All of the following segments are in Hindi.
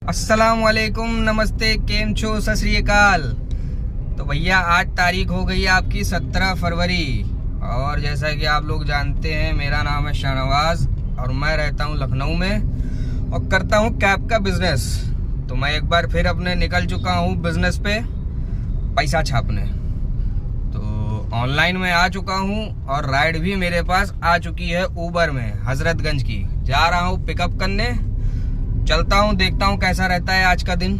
अस्सलाम वालेकुम, नमस्ते, केम छो, सत श्री अकाल। तो भैया आज तारीख हो गई है आपकी 17 फरवरी और जैसा कि आप लोग जानते हैं मेरा नाम है शाहनवाज और मैं रहता हूं लखनऊ में और करता हूं कैब का बिजनेस। तो मैं एक बार फिर अपने निकल चुका हूं बिजनेस पे पैसा छापने। तो ऑनलाइन में आ चुका हूं और राइड भी मेरे पास आ चुकी है ऊबर में हजरतगंज की। जा रहा हूं पिकअप करने, चलता हूँ, देखता हूँ कैसा रहता है आज का दिन।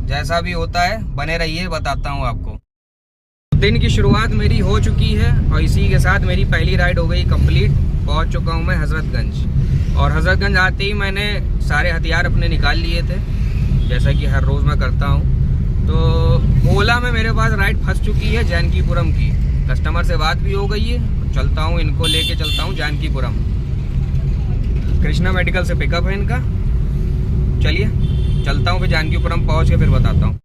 जैसा भी होता है बने रहिए, बताता हूँ आपको। दिन की शुरुआत मेरी हो चुकी है और इसी के साथ मेरी पहली राइड हो गई कंप्लीट। पहुँच चुका हूँ मैं हजरतगंज और हजरतगंज आते ही मैंने सारे हथियार अपने निकाल लिए थे जैसा कि हर रोज़ मैं करता हूँ। तो ओला में मेरे पास राइड फंस चुकी है जानकीपुरम की। कस्टमर से बात भी हो गई है, चलता हूँ, इनको लेके चलता हूँ जानकीपुरम। कृष्णा मेडिकल से पिकअप है इनका। चलिए चलता हूँ, फिर जानकीपुरम पहुँच के फिर बताता हूँ।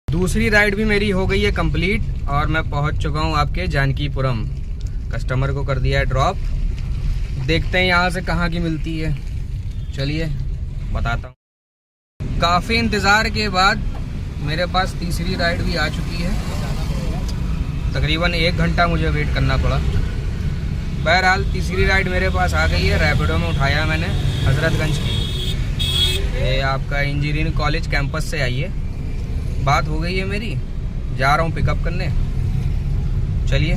दूसरी राइड भी मेरी हो गई है कंप्लीट और मैं पहुँच चुका हूँ आपके जानकीपुरम। कस्टमर को कर दिया है ड्रॉप, देखते हैं यहाँ से कहाँ की मिलती है। चलिए बताता हूँ। काफ़ी इंतज़ार के बाद मेरे पास तीसरी राइड भी आ चुकी है। तकरीबन 1 घंटा मुझे वेट करना पड़ा। बहरहाल तीसरी राइड मेरे पास आ गई है। रैपिडो में उठाया मैंने हजरतगंज की। ये आपका इंजीनियरिंग कॉलेज कैंपस से आई है। बात हो गई है मेरी, जा रहा हूँ पिकअप करने। चलिए,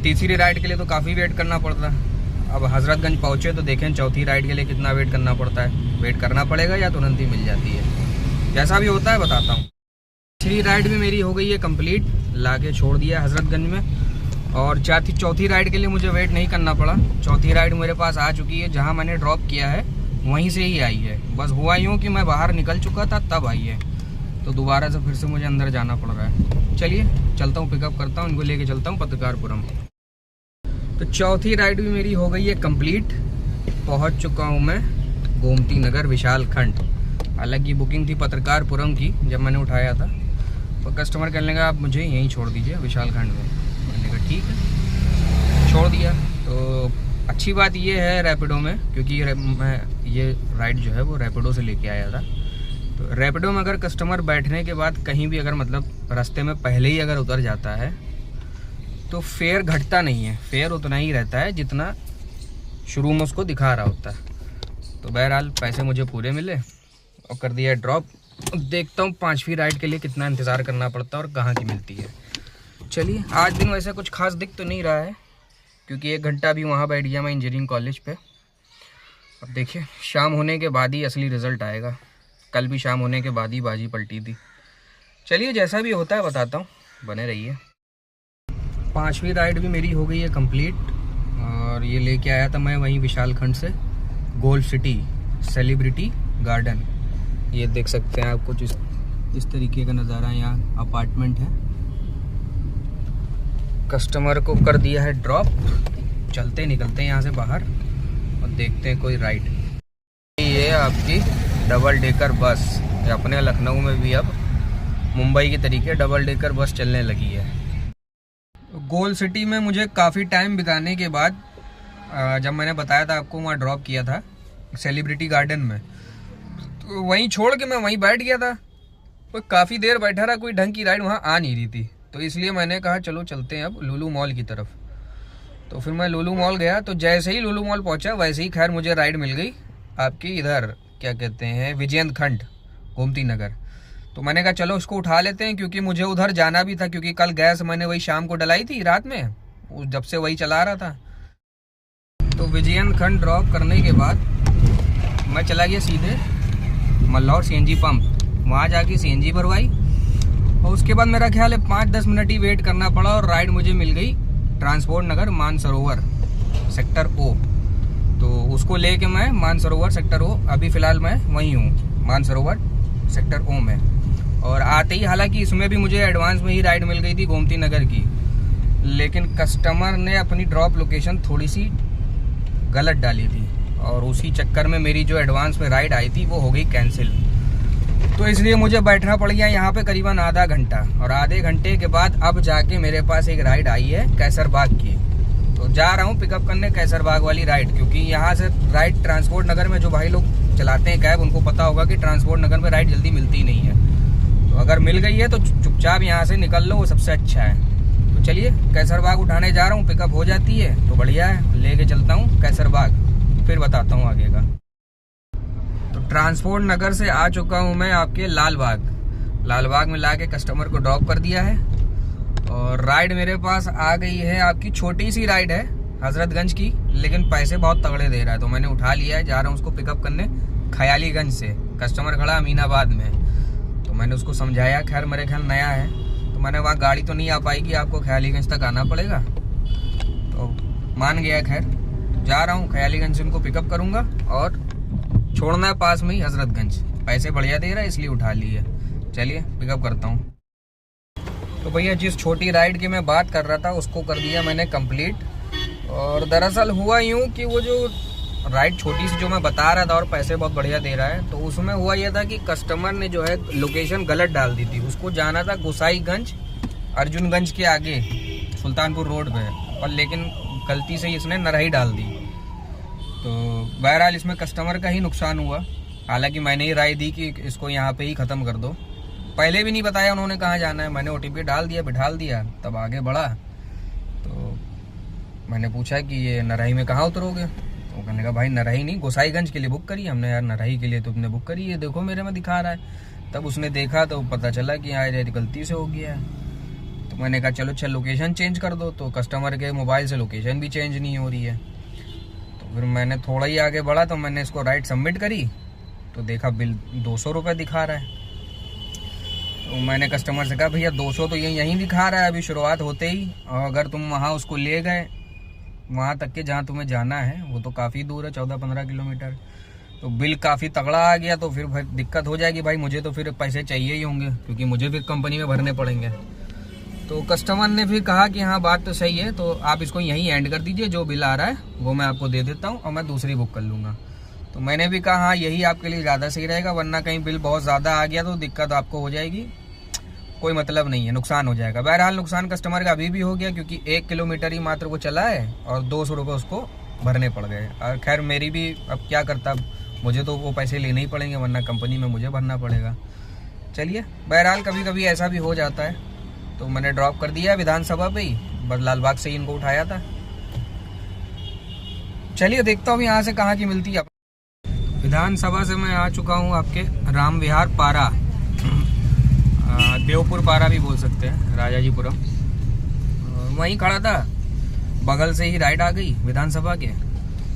तीसरी राइड के लिए तो काफ़ी वेट करना पड़ता है। अब हजरतगंज पहुँचे तो देखें चौथी राइड के लिए कितना वेट करना पड़ता है। वेट करना पड़ेगा या तुरंत ही मिल जाती है, जैसा भी होता है बताता हूँ। तीसरी राइड भी मेरी हो गई है कंप्लीट, ला के छोड़ दिया हजरतगंज में। और चौथी राइड के लिए मुझे वेट नहीं करना पड़ा। चौथी राइड मेरे पास आ चुकी है, जहाँ मैंने ड्रॉप किया है वहीं से ही आई है। बस हुआ यूँ कि मैं बाहर निकल चुका था तब आई है, तो दोबारा से फिर से मुझे अंदर जाना पड़ रहा है। चलिए चलता हूँ, पिकअप करता हूँ, इनको लेके चलता हूँ पत्रकारपुरम। तो चौथी राइड भी मेरी हो गई है कंप्लीट। पहुँच चुका हूँ मैं गोमती नगर विशाल खंड। हालांकि बुकिंग थी पत्रकारपुरम की जब मैंने उठाया था, तो कस्टमर कहने लगा आप मुझे यहीं छोड़ दीजिए विशाल खंड में। मैंने कहा ठीक है, छोड़ दिया। तो अच्छी बात ये है रैपिडो में, क्योंकि मैं ये राइड जो है वो रैपिडो से लेके आया था। तो रैपिडो में अगर कस्टमर बैठने के बाद कहीं भी अगर मतलब रास्ते में पहले ही अगर उतर जाता है तो फेयर घटता नहीं है, फेयर उतना ही रहता है जितना शुरू में उसको दिखा रहा होता है। तो बहरहाल पैसे मुझे पूरे मिले और कर दिया ड्रॉप। देखता हूँ 5वीं राइड के लिए कितना इंतज़ार करना पड़ता है और कहाँ की मिलती है। चलिए, आज दिन वैसे कुछ खास दिख तो नहीं रहा है क्योंकि 1 घंटा भी वहाँ बैठ गया मैं इंजीनियरिंग कॉलेज पे। अब देखिए शाम होने के बाद ही असली रिज़ल्ट आएगा। कल भी शाम होने के बाद ही बाजी पलटी थी। चलिए जैसा भी होता है बताता हूँ, बने रहिए। 5वीं राइड भी मेरी हो गई है कंप्लीट और ये लेके आया था मैं वहीं विशाल खंड से गोल्फ सिटी सेलिब्रिटी गार्डन। ये देख सकते हैं आप, कुछ इस तरीके का नज़ारा यहाँ अपार्टमेंट है। कस्टमर को कर दिया है ड्रॉप, चलते निकलते हैं यहाँ से बाहर और देखते हैं कोई राइड। ये आपकी डबल डेकर बस, अपने लखनऊ में भी अब मुंबई की तरीके डबल डेकर बस चलने लगी है। गोल्ड सिटी में मुझे काफ़ी टाइम बिताने के बाद जब मैंने बताया था आपको वहाँ ड्रॉप किया था सेलिब्रिटी गार्डन में, तो वहीं छोड़ के मैं वहीं बैठ गया था। तो काफ़ी देर बैठा रहा, कोई ढंग की राइड वहाँ आ नहीं रही थी। तो इसलिए मैंने कहा चलो चलते हैं अब लुलु मॉल की तरफ। तो फिर मैं लुलु मॉल गया। तो जैसे ही लुलु मॉल पहुंचा वैसे ही खैर मुझे राइड मिल गई आपकी इधर क्या कहते हैं विजयंत खंड गोमती नगर। तो मैंने कहा चलो उसको उठा लेते हैं क्योंकि मुझे उधर जाना भी था, क्योंकि कल गैस मैंने वही शाम को डलाई थी रात में, जब से वही चला रहा था। तो विजयंत खंड ड्रॉप करने के बाद मैं चला गया सीधे मल्लौर CNG पंप। वहाँ जाके CNG भरवाई और उसके बाद मेरा ख्याल है 5-10 मिनट ही वेट करना पड़ा और राइड मुझे मिल गई ट्रांसपोर्ट नगर मानसरोवर सेक्टर O। तो उसको लेके मैं मानसरोवर सेक्टर O, अभी फ़िलहाल मैं वहीं हूँ मानसरोवर सेक्टर O में। और आते ही हालांकि इसमें भी मुझे एडवांस में ही राइड मिल गई थी गोमती नगर की, लेकिन कस्टमर ने अपनी ड्रॉप लोकेशन थोड़ी सी गलत डाली थी और उसी चक्कर में मेरी जो एडवांस में राइड आई थी वो हो गई कैंसिल। तो इसलिए मुझे बैठना पड़ गया यहाँ पे करीबन आधा घंटा और आधे घंटे के बाद अब जाके मेरे पास एक राइड आई है कैसरबाग की। तो जा रहा हूँ पिकअप करने कैसरबाग वाली राइड, क्योंकि यहाँ से राइड ट्रांसपोर्ट नगर में जो भाई लोग चलाते हैं कैब उनको पता होगा कि ट्रांसपोर्ट नगर में राइड जल्दी मिलती ही नहीं है। तो अगर मिल गई है तो चुपचाप यहाँ से निकल लो, वो सबसे अच्छा है। तो चलिए कैसरबाग उठाने जा रहा हूँ, पिकअप हो जाती है तो बढ़िया है, लेके चलता हूँ कैसरबाग, फिर बताता हूँ आगे का। तो ट्रांसपोर्ट नगर से आ चुका हूँ मैं आपके लालबाग में लाके कस्टमर को ड्रॉप कर दिया है और राइड मेरे पास आ गई है। आपकी छोटी सी राइड है हजरतगंज की, लेकिन पैसे बहुत तगड़े दे रहा है, तो मैंने उठा लिया है। जा रहा हूँ उसको पिकअप करने खयालीगंज से। कस्टमर खड़ा अमीनाबाद में, तो मैंने उसको समझाया, खैर मेरे ख्याल नया है तो मैंने वहाँ गाड़ी तो नहीं आ पाएगी, आपको खयालीगंज तक आना पड़ेगा, तो मान गया। खैर जा रहा हूँ खयालीगंज से, उनको पिकअप करूँगा और छोड़ना है पास में ही हजरतगंज। पैसे बढ़िया दे रहा है इसलिए उठा लिए। चलिए पिकअप करता हूँ। तो भैया जिस छोटी राइड की मैं बात कर रहा था उसको कर दिया मैंने कंप्लीट। और दरअसल हुआ यूँ कि वो जो राइड छोटी सी जो मैं बता रहा था और पैसे बहुत बढ़िया दे रहा है, तो उसमें हुआ यह था कि कस्टमर ने जो है लोकेशन गलत डाल दी थी। उसको जाना था गोसाईगंज अर्जुनगंज के आगे सुल्तानपुर रोड पे, और लेकिन गलती से इसने नरही डाल दी। तो बहरहाल इसमें कस्टमर का ही नुकसान हुआ। हालांकि मैंने ही राय दी कि इसको यहाँ पे ही ख़त्म कर दो, पहले भी नहीं बताया उन्होंने कहाँ जाना है। मैंने OTP डाल दिया, बिठाल दिया, तब आगे बढ़ा। तो मैंने पूछा कि ये नरही में कहाँ उतरोगे, तो कहने का भाई नरही नहीं, गोसाईगंज के लिए बुक करी हमने। यार नरही के लिए तो तुमने बुक करी है, देखो मेरे में दिखा रहा है। तब उसने देखा तो पता चला कि यार गलती से हो गया है। तो मैंने कहा चलो अच्छा लोकेशन चेंज कर दो, तो कस्टमर के मोबाइल से लोकेशन भी चेंज नहीं हो रही है। तो फिर मैंने थोड़ा ही आगे बढ़ा, तो मैंने इसको राइड सबमिट करी तो देखा बिल 200 रुपये दिखा रहा है। तो मैंने कस्टमर से कहा भैया 200 तो यहीं दिखा रहा है अभी शुरुआत होते ही, और अगर तुम वहाँ उसको ले गए वहाँ तक के जहाँ तुम्हें जाना है वो तो काफ़ी दूर है, 14-15 किलोमीटर, तो बिल काफ़ी तगड़ा आ गया। तो फिर दिक्कत हो जाएगी भाई, मुझे तो फिर पैसे चाहिए ही होंगे क्योंकि मुझे फिर कंपनी में भरने पड़ेंगे। तो कस्टमर ने फिर कहा कि हाँ बात तो सही है, तो आप इसको यहीं एंड कर दीजिए, जो बिल आ रहा है वो मैं आपको दे देता हूँ और मैं दूसरी बुक कर लूँगा। तो मैंने भी कहा हाँ यही आपके लिए ज़्यादा सही रहेगा, वरना कहीं बिल बहुत ज़्यादा आ गया तो दिक्कत आपको हो जाएगी, कोई मतलब नहीं है, नुकसान हो जाएगा। बहरहाल नुकसान कस्टमर का अभी भी हो गया क्योंकि 1 किलोमीटर ही मात्र वो चला है और 200 रुपये उसको भरने पड़ गए। और खैर मेरी भी अब क्या करता, मुझे तो वो पैसे लेने ही पड़ेंगे, वरना कंपनी में मुझे भरना पड़ेगा। चलिए बहरहाल कभी कभी ऐसा भी हो जाता है। तो मैंने ड्रॉप कर दिया विधानसभा पे ही, बस लालबाग से ही इनको उठाया था। चलिए देखता हूँ यहाँ से कहाँ की मिलती है। विधानसभा से मैं आ चुका हूँ आपके राम विहार पारा, देवपुर पारा भी बोल सकते हैं, राजाजीपुरम। वहीं खड़ा था, बगल से ही राइड आ गई विधानसभा के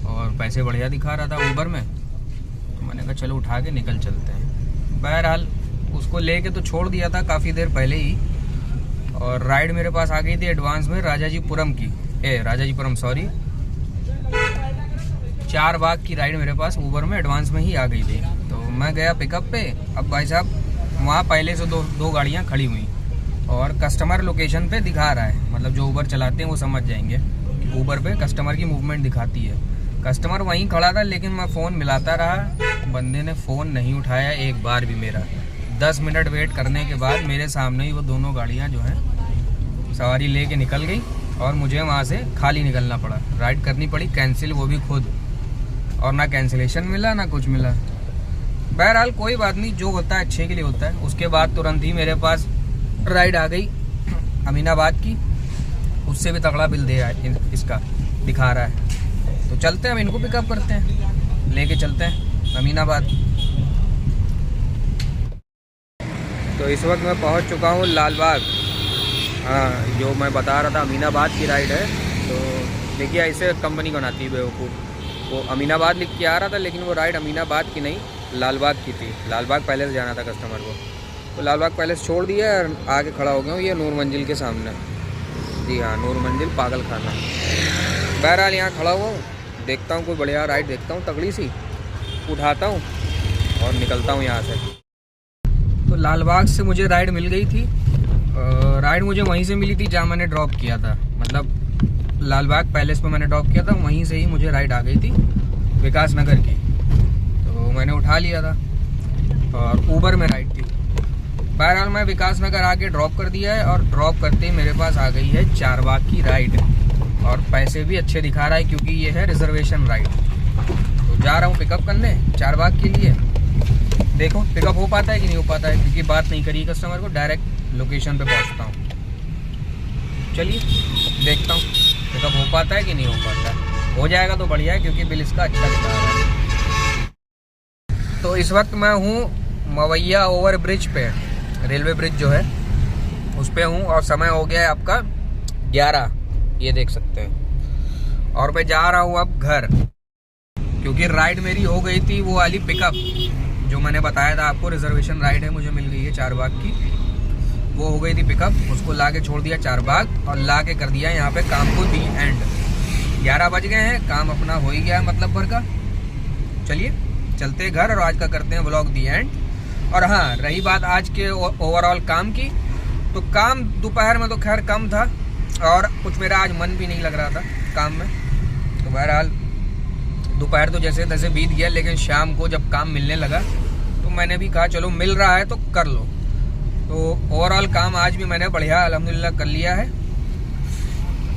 और पैसे बढ़िया दिखा रहा था ऊबर में। तो मैंने कहा चलो उठा के निकल चलते हैं। बहरहाल उसको लेके तो छोड़ दिया था काफ़ी देर पहले ही, और राइड मेरे पास आ गई थी एडवांस में राजाजीपुरम की, राजाजीपुरम सॉरी, 4 बाग की राइड मेरे पास ऊबर में एडवांस में ही आ गई थी। तो मैं गया पिकअप पे। अब भाई साहब वहाँ पहले से दो गाड़ियाँ खड़ी हुई और कस्टमर लोकेशन पे दिखा रहा है, मतलब जो ऊबर चलाते हैं वो समझ जाएंगे, ऊबर पे कस्टमर की मूवमेंट दिखाती है। कस्टमर वहीं खड़ा था लेकिन मैं फ़ोन मिलाता रहा, बंदे ने फ़ोन नहीं उठाया एक बार भी मेरा। 10 मिनट वेट करने के बाद मेरे सामने ही वो दोनों गाड़ियाँ जो हैं सवारी ले के निकल गई और मुझे वहाँ से खाली निकलना पड़ा, राइड करनी पड़ी कैंसिल, वो भी खुद, और ना कैंसिलेशन मिला ना कुछ मिला। बहरहाल कोई बात नहीं, जो होता है अच्छे के लिए होता है। उसके बाद तुरंत ही मेरे पास राइड आ गई अमीनाबाद की, उससे भी तगड़ा बिल दे रहा है, इसका दिखा रहा है। तो चलते हैं, हम इनको पिकअप करते हैं, लेके चलते हैं अमीनाबाद। तो इस वक्त मैं पहुंच चुका हूं लालबाग। हाँ, जो मैं बता रहा था अमीनाबाद की राइड है। तो देखिए ऐसे कंपनी बनाती है बेवकूफ़, वो अमीनाबाद लिख के आ रहा था लेकिन वो राइड अमीनाबाद की नहीं लालबाग की थी। लालबाग पैलेस जाना था कस्टमर को, तो लालबाग पैलेस छोड़ दिया और आगे खड़ा हो गया हूँ ये नूर मंजिल के सामने। जी हाँ, नूर मंजिल पागल खाना। बहरहाल यहाँ खड़ा हुआ हूँ, देखता हूँ कोई बढ़िया राइड देखता हूँ तगड़ी सी, उठाता हूँ और निकलता हूँ यहाँ से। तो लालबाग से मुझे राइड मिल गई थी। राइड मुझे वहीं से मिली थी जहाँ मैंने ड्रॉप किया था, मतलब लालबाग पैलेस पे मैंने ड्रॉप किया था, वहीं से ही मुझे राइड आ गई थी विकास नगर की। तो मैंने उठा लिया था और ऊबर में राइड थी। बहरहाल मैं विकास नगर आके ड्रॉप कर दिया है और ड्रॉप करते ही मेरे पास आ गई है 4 बाग की राइड, और पैसे भी अच्छे दिखा रहा है क्योंकि ये है रिजर्वेशन राइड। तो जा रहा हूँ पिकअप करने चारबाग के लिए। देखो पिकअप हो पाता है कि नहीं हो पाता है, क्योंकि बात नहीं करी कस्टमर को, डायरेक्ट लोकेशन पे पहुँचता हूँ। चलिए देखता हूँ पिकअप हो पाता है कि नहीं हो पाता है। हो जाएगा तो बढ़िया है, क्योंकि बिल इसका अच्छा दिखा रहा है। तो इस वक्त मैं हूँ मवैया ओवर ब्रिज पे, रेलवे ब्रिज जो है उस पे हूँ, और समय हो गया है आपका 11, ये देख सकते हैं। और मैं जा रहा हूँ अब घर, क्योंकि राइड मेरी हो गई थी वो वाली पिकअप जो मैंने बताया था आपको। रिजर्वेशन राइड है, मुझे मिल गई है चारबाग की, वो हो गई थी पिकअप। उसको ला के छोड़ दिया चारबाग और ला के कर दिया यहाँ पे काम को दी एंड। 11 बज गए हैं, काम अपना हो ही गया है मतलब भर का। चलिए चलते हैं घर और आज का करते हैं व्लॉग दी एंड। और हाँ, रही बात आज के ओवरऑल काम की, तो काम दोपहर में तो खैर कम था और कुछ मेरा आज मन भी नहीं लग रहा था काम में। तो बहरहाल दोपहर तो जैसे तैसे बीत गया, लेकिन शाम को जब काम मिलने लगा तो मैंने भी कहा चलो मिल रहा है तो कर लो। तो ओवरऑल काम आज भी मैंने बढ़िया अल्हम्दुलिल्लाह कर लिया है।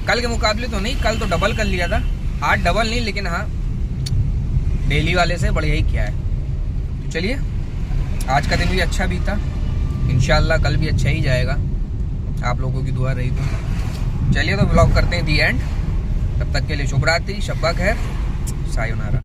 कल के मुकाबले तो नहीं, कल तो डबल कर लिया था, आज डबल नहीं, लेकिन हाँ डेली वाले से बढ़िया ही किया है। तो चलिए आज का दिन भी अच्छा बीता, इंशाल्लाह कल भी अच्छा ही जाएगा, आप लोगों की दुआ रही तो। चलिए तो व्लॉग करते हैं दी एंड। तब तक के लिए शुभ रात्रि, शब्बा खैर, सायोनारा।